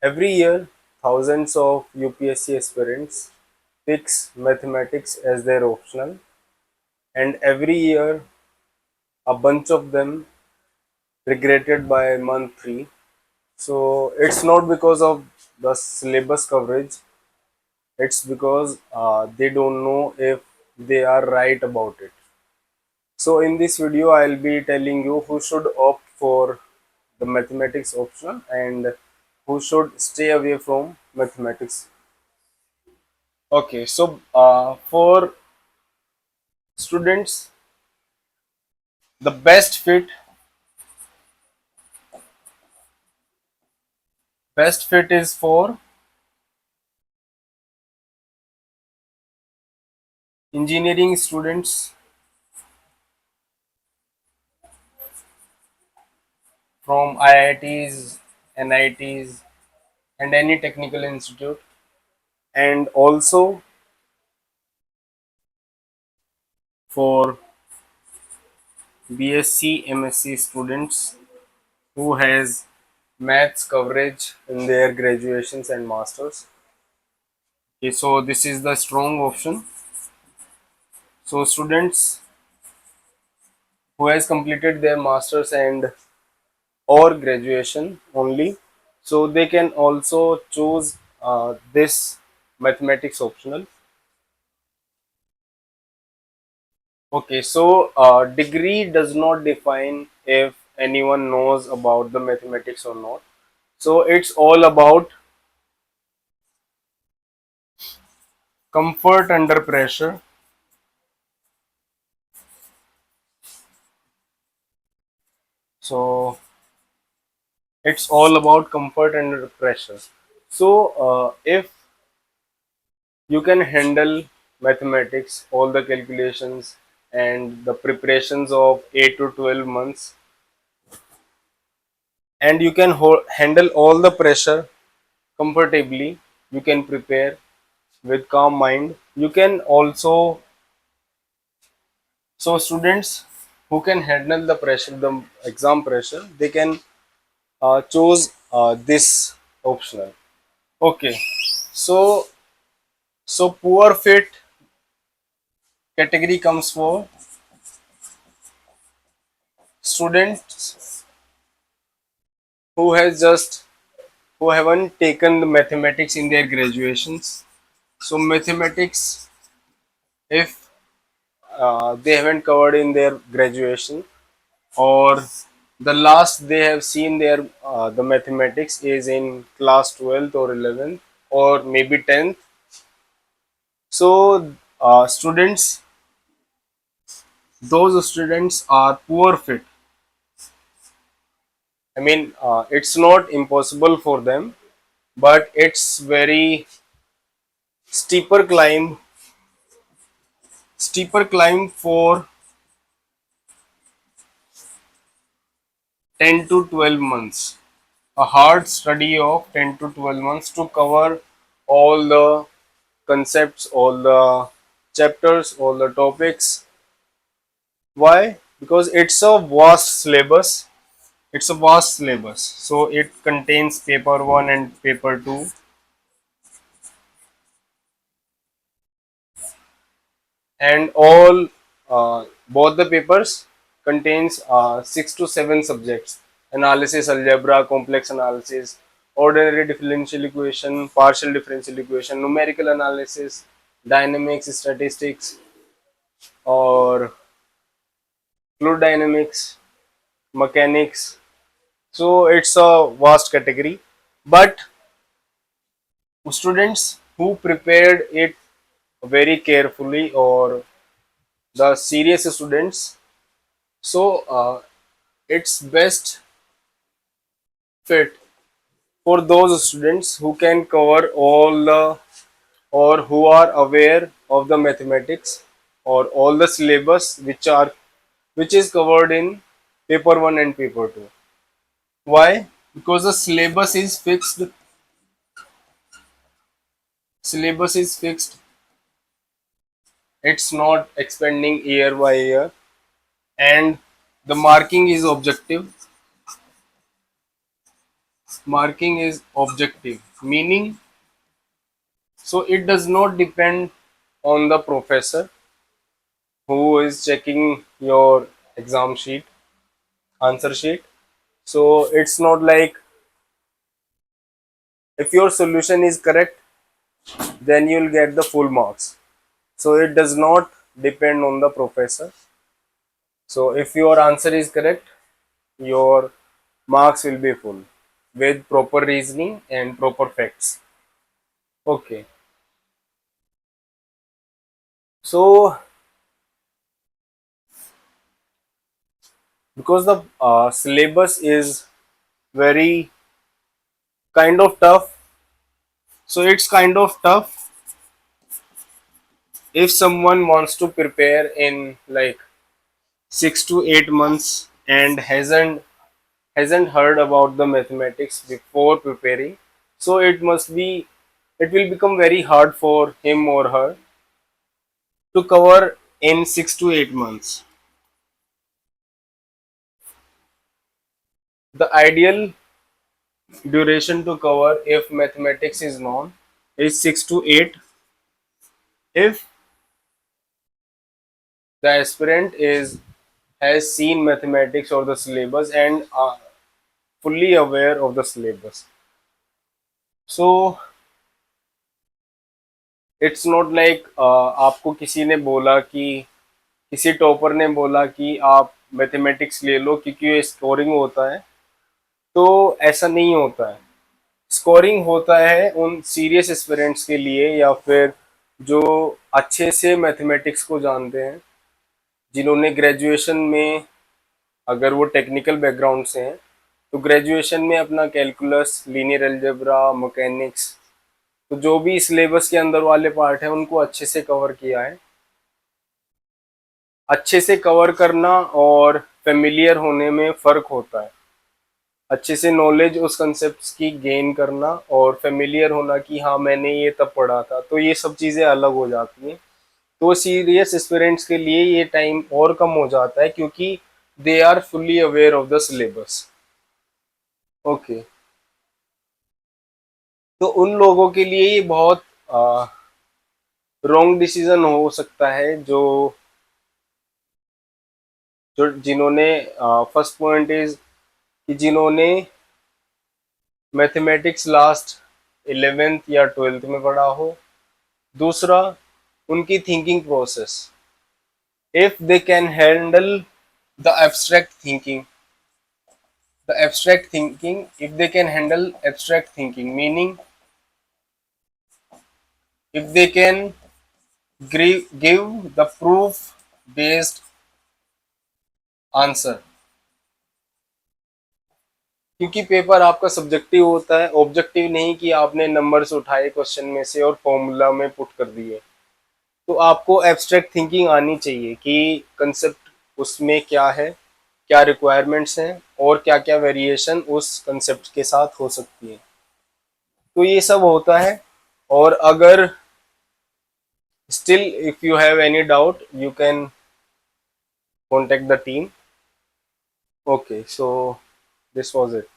Every year, thousands of UPSC aspirants picks mathematics as their optional, and every year a bunch of them regretted by month 3. So it's not because of the syllabus coverage, it's because they don't know if they are right about it. So in this video, I'll be telling you who should opt for the mathematics option and who should stay away from mathematics. Okay, so for students, the best fit is for engineering students from IITs, NITs, and any technical institute, and also for BSc, MSc students who has maths coverage in their graduations and masters. Okay, so this is the strong option. So students who has completed their masters and or graduation only, so they can also choose this mathematics optional. Okay, so degree does not define if anyone knows about the mathematics or not. So it's all about comfort under pressure. So it's all about comfort under pressure. So if you can handle mathematics, all the calculations and the preparations of 8 to 12 months, and you can handle all the pressure comfortably, you can prepare with calm mind. You can also, so students who can handle the pressure, the exam pressure, they can choose this optional. Okay, so poor fit category comes for students who has just who haven't taken the mathematics in their graduations. So mathematics, if they haven't covered in their graduation, or the last they have seen their the mathematics is in class 12th or 11th or maybe 10th. So students, those students are poor fit. I mean, it's not impossible for them, but it's very steeper climb for 10 to 12 months, a hard study of 10 to 12 months to cover all the concepts, all the chapters, all the topics. Why? Because it's a vast syllabus. It's a vast syllabus. So it contains paper 1 and paper 2, and all both the papers contains 6 to 7 subjects: analysis, algebra, complex analysis, ordinary differential equation, partial differential equation, numerical analysis, dynamics, statistics, or fluid dynamics, mechanics. So it's a vast category, but students who prepared it very carefully, or the serious students, so it's best fit for those students who can cover all the, or who are aware of the mathematics or all the syllabus which is covered in paper 1 and paper 2. Why? Because the syllabus is fixed. It's not expanding year by year, and the marking is objective. Marking is objective, meaning so it does not depend on the professor who is checking your exam sheet, answer sheet. So it's not like if your solution is correct, then you'll get the full marks. So it does not depend on the professor. So if your answer is correct, your marks will be full with proper reasoning and proper facts. Okay. So because the syllabus is very kind of tough, so it's kind of tough if someone wants to prepare in like 6 to 8 months and hasn't heard about the mathematics before preparing, so it will become very hard for him or her to cover in 6 to 8 months. The ideal duration to cover if mathematics is known is 6 to 8. If the aspirant is has seen mathematics or the syllabus and are fully aware of the syllabus, so it's not like आपको किसी ने बोला कि किसी topper ने बोला कि आप मैथमेटिक्स ले लो क्योंकि ये स्कोरिंग होता है, तो ऐसा नहीं होता है। स्कोरिंग होता है उन सीरियस एस्पिरेंट्स के लिए या फिर जो अच्छे से मैथमेटिक्स को जानते हैं, जिन्होंने ग्रेजुएशन में, अगर वो टेक्निकल बैकग्राउंड से हैं तो ग्रेजुएशन में अपना कैलकुलस, लीनियर अलजेब्रा, मैकेनिक्स, तो जो भी सिलेबस के अंदर वाले पार्ट है उनको अच्छे से कवर किया है। अच्छे से कवर करना और फेमिलियर होने में फ़र्क होता है। अच्छे से नॉलेज उस कंसेप्ट की गेन करना और फेमिलियर होना कि हाँ मैंने ये तब पढ़ा था, तो ये सब चीज़ें अलग हो जाती हैं। तो सीरियस एस्पिरेंट्स के लिए ये टाइम और कम हो जाता है क्योंकि they are fully aware of the syllabus. Okay, तो उन लोगों के लिए ये बहुत रॉन्ग डिसीजन हो सकता है जो जो जिन्होंने फर्स्ट पॉइंट इज कि जिन्होंने मैथमेटिक्स लास्ट 11th या 12th में पढ़ा हो। दूसरा, उनकी thinking process, if they can handle the abstract thinking, if they can handle abstract thinking, meaning if they can give the proof based answer, क्योंकि paper आपका सब्जेक्टिव होता है, ऑब्जेक्टिव नहीं कि आपने नंबर्स उठाए क्वेश्चन में से और फॉर्मूला में पुट कर दिए। तो आपको एब्स्ट्रैक्ट थिंकिंग आनी चाहिए कि कंसेप्ट उसमें क्या है, क्या रिक्वायरमेंट्स हैं और क्या क्या वेरिएशन उस कंसेप्ट के साथ हो सकती है। तो ये सब होता है। और अगर still if you have any doubt you can contact the team. Okay, so this was it.